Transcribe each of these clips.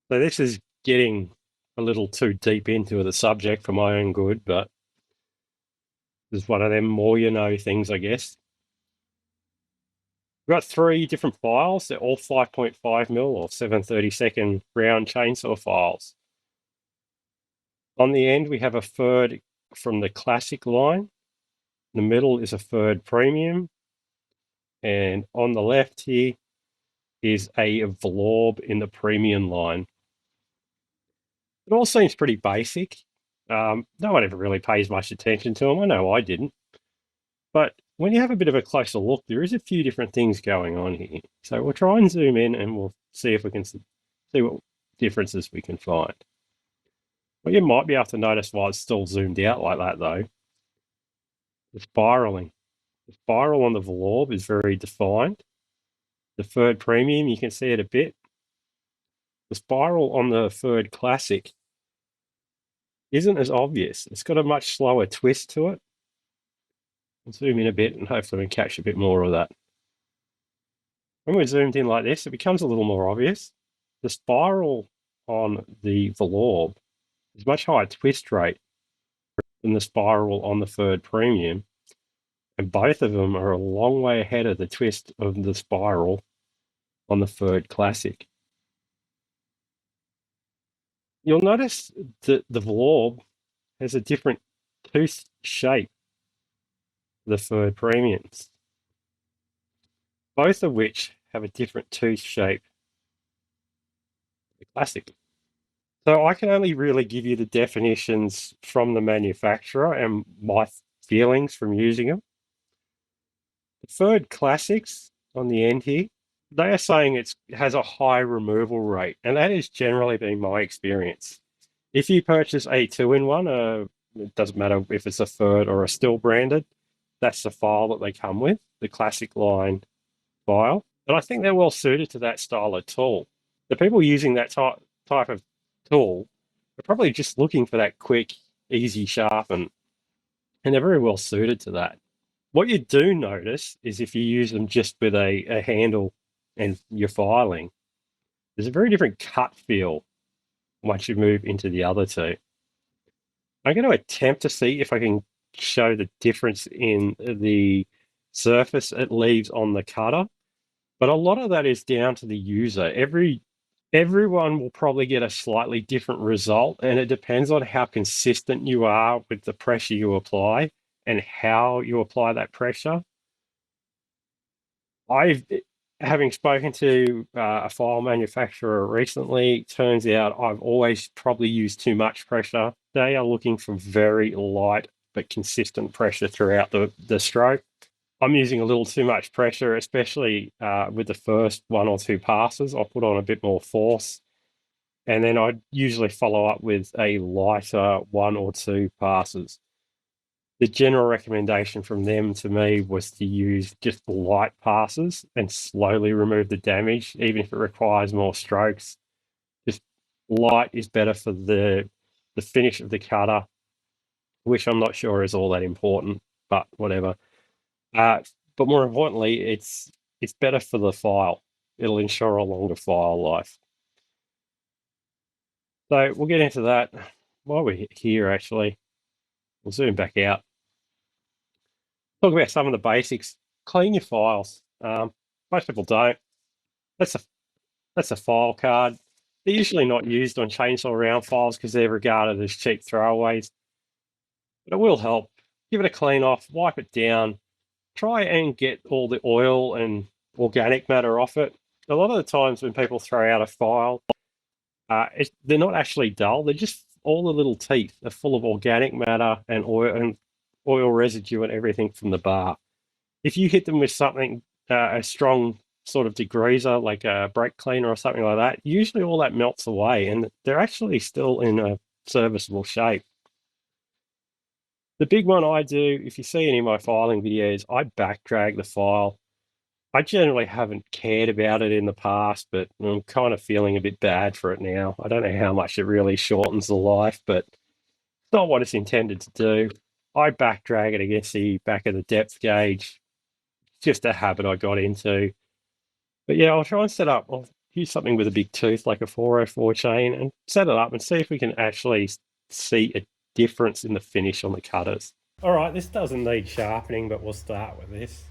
So this is getting a little too deep into the subject for my own good, but this is one of them more you know things, I guess. We've got three different files. They're all 5.5 mil or 7/32 round chainsaw files. On the end, we have a Ferd from the classic line. In the middle is a Ferd premium. And on the left here is a Vlorb in the premium line. It all seems pretty basic. No one ever really pays much attention to them. I know I didn't. But when you have a bit of a closer look, there is a few different things going on here. So we'll try and zoom in and we'll see if we can see what differences we can find. What you might be able to notice while it's still zoomed out like that, though, the spiraling. The spiral on the Vlorb is very defined. The Ferd Premium, you can see it a bit. The spiral on the Ferd Classic isn't as obvious. It's got a much slower twist to it. I'll zoom in a bit and hopefully we can catch a bit more of that. When we're zoomed in like this, it becomes a little more obvious. The spiral on the Vlorb is much higher twist rate than the spiral on the Ferd Premium, and both of them are a long way ahead of the twist of the spiral on the Ferd Classic. You'll notice that the Vlorb has a different tooth shape to the Ferd Premiums, both of which have a different tooth shape to the Classic. So I can only really give you the definitions from the manufacturer and my feelings from using them. The Ferd Classics on the end here, they are saying it has a high removal rate, and that has generally been my experience. If you purchase a two-in-one, it doesn't matter if it's a Ferd or a Stihl branded, that's the file that they come with, the classic line file. And I think they're well suited to that style of tool. The people using that type of tool are probably just looking for that quick, easy sharpen, and they're very well suited to that. What you do notice is if you use them just with a handle and you're filing, there's a very different cut feel once you move into the other two. I'm going to attempt to see if I can show the difference in the surface it leaves on the cutter, but a lot of that is down to the user. Everyone will probably get a slightly different result, and it depends on how consistent you are with the pressure you apply and how you apply that pressure. Having spoken to a file manufacturer recently, turns out I've always probably used too much pressure. They are looking for very light but consistent pressure throughout the stroke. I'm using a little too much pressure, especially with the first one or two passes. I'll put on a bit more force, and then I'd usually follow up with a lighter one or two passes. The general recommendation from them to me was to use just light passes and slowly remove the damage, even if it requires more strokes. Just light is better for the finish of the cutter, which I'm not sure is all that important, but whatever. But more importantly, it's better for the file. It'll ensure a longer file life. So we'll get into that while we're here, actually. We'll zoom back out. Talk about some of the basics. Clean your files. Most people don't. That's a file card. They're usually not used on chainsaw round files because they're regarded as cheap throwaways. But it will help. Give it a clean off, wipe it down, try and get all the oil and organic matter off it. A lot of the times when people throw out a file, they're not actually dull. They're just all the little teeth are full of organic matter and oil residue and everything from the bar. If you hit them with something, a strong sort of degreaser, like a brake cleaner or something like that, usually all that melts away and they're actually still in a serviceable shape. The big one I do, if you see any of my filing videos, I back drag the file. I generally haven't cared about it in the past, but I'm kind of feeling a bit bad for it now. I don't know how much it really shortens the life, but it's not what it's intended to do. I back drag it against the back of the depth gauge. Just a habit I got into. But yeah, I'll try and set up. I'll use something with a big tooth like a 404 chain and set it up and see if we can actually see a difference in the finish on the cutters. All right, this doesn't need sharpening, but we'll start with this.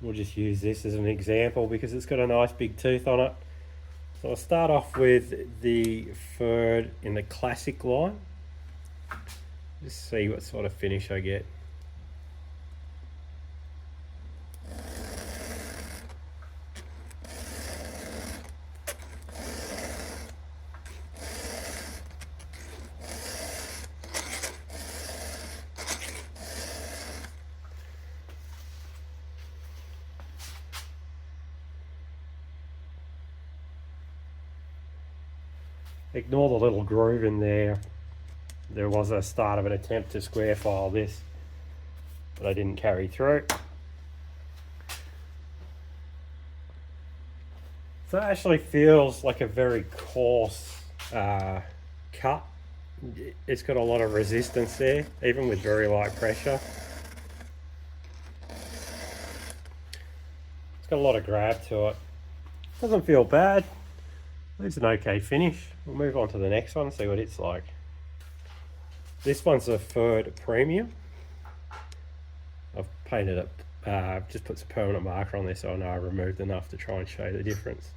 We'll just use this as an example because it's got a nice big tooth on it. So I'll start off with the third in the classic line. Just see what sort of finish I get. Ignore the little groove in there. There was a start of an attempt to square file this, but I didn't carry through. So it actually feels like a very coarse cut. It's got a lot of resistance there, even with very light pressure. It's got a lot of grab to it. Doesn't feel bad. It's an okay finish. We'll move on to the next one and see what it's like. This one's a third premium. I've painted it, just put some permanent marker on there so I know I removed enough to try and show the difference.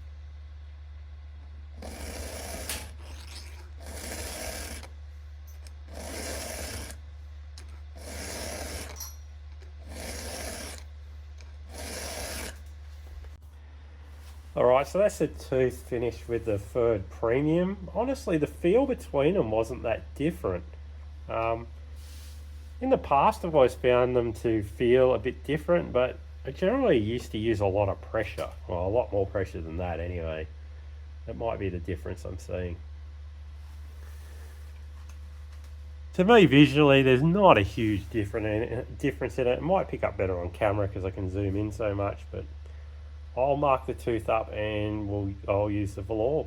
Alright, so that's the tooth finish with the third premium. Honestly, the feel between them wasn't that different. In the past, I've always found them to feel a bit different, but I generally used to use a lot of pressure. Well, a lot more pressure than that anyway. That might be the difference I'm seeing. To me, visually, there's not a huge difference in it. It might pick up better on camera because I can zoom in so much, but I'll mark the tooth up and I'll use the velour.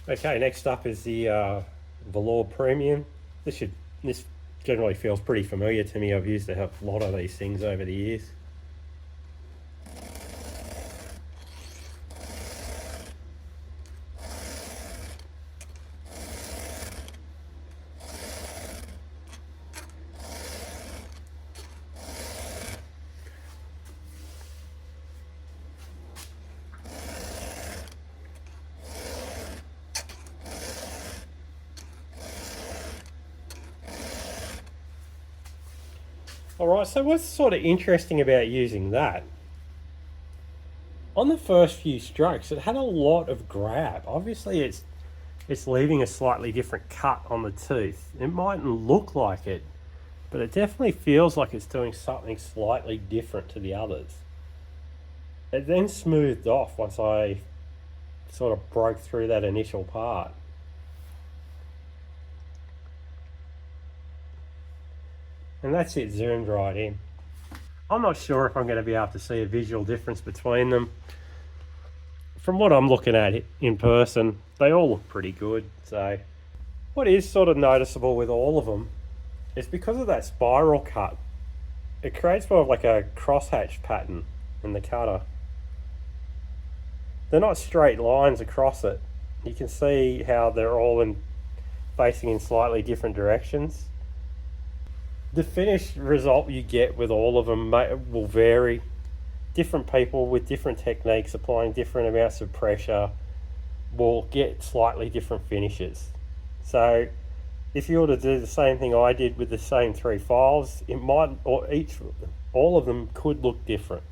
Okay, next up is the velour premium. This generally feels pretty familiar to me. I've used a lot of these things over the years. Alright, so what's sort of interesting about using that? On the first few strokes, it had a lot of grab. Obviously, it's leaving a slightly different cut on the tooth. It mightn't look like it, but it definitely feels like it's doing something slightly different to the others. It then smoothed off once I sort of broke through that initial part. And that's it, zoomed right in. I'm not sure if I'm going to be able to see a visual difference between them. From what I'm looking at in person, they all look pretty good. So what is sort of noticeable with all of them is because of that spiral cut, it creates more of like a crosshatch pattern in the cutter. They're not straight lines across it. You can see how they're all facing in slightly different directions. The finished result you get with all of them will vary. Different people with different techniques applying different amounts of pressure will get slightly different finishes. So if you were to do the same thing I did with the same three files, it might, or all of them could look different.